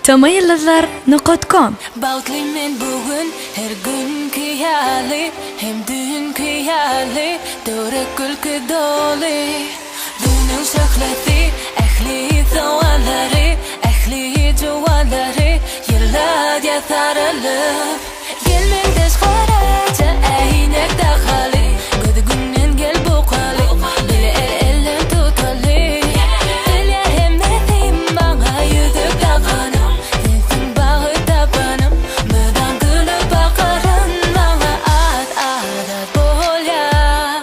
Tamayılızlar.com Bağlıyım bugün her gün kıyali hem dün kıyali doğru kulku dolu Dünün şahleti ehli zavalları ehli cuvalları yıllar yatarılıp Gelmekteş faraca eynek dağali Gödü günden gel bu kali Bile elin tutalı Dilya hem nedim bana yüdük dağanım Sensin bağı tabanım Müdan gülüp bakarım Bana at bol ya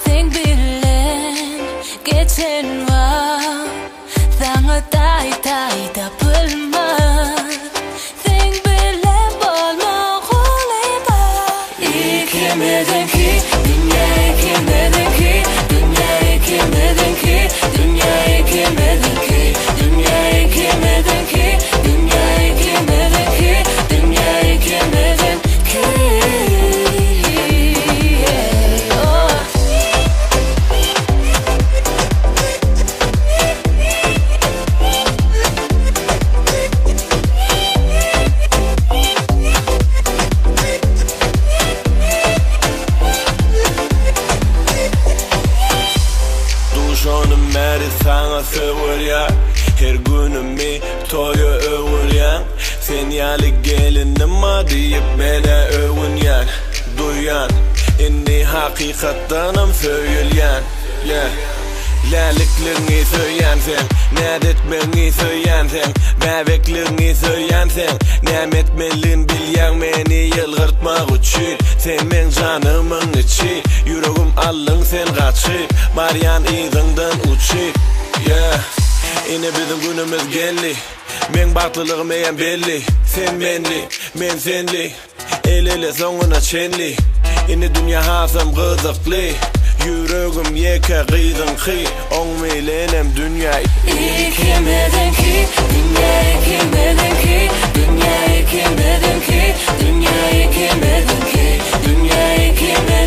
Sen bilen geçen var Sana tay tapılma Sen bilen bolma kulüba İkimizin ki dünya ikimizin ki Dünya ikimizin ki Dünya ikimizin ki Dünya ikimizin ki Dünya ikimizin ki Dünya ikimizin ki Oh Duşanım meri sana söver ya Her günümü toyu övür ya Sen yalı gelinim ma deyip bana övün ya Duyan inni hakikattanım söyleyen yeah. Lalikliğini söyleyen sen Nedetmeni söyleyen sen Bebekliğini söyleyen sen Nemetmelin bilyen beni yılgırtmak için Sen men canımın içi Yüreğim allın sen kaçı Maryan izinden uçi yeah. Yine bizim günümüz geldi Men baktılığım eyen belli Sen benli, men senli El ele sonuna çenli Yine dünya hasam kızıklı Yüreğim yeke gıydın ki On milenem dünya İkimizin ki Dünya ikimizin ki Dünya ikimizin ki Dünya ikimizin ki Dünya ikimizin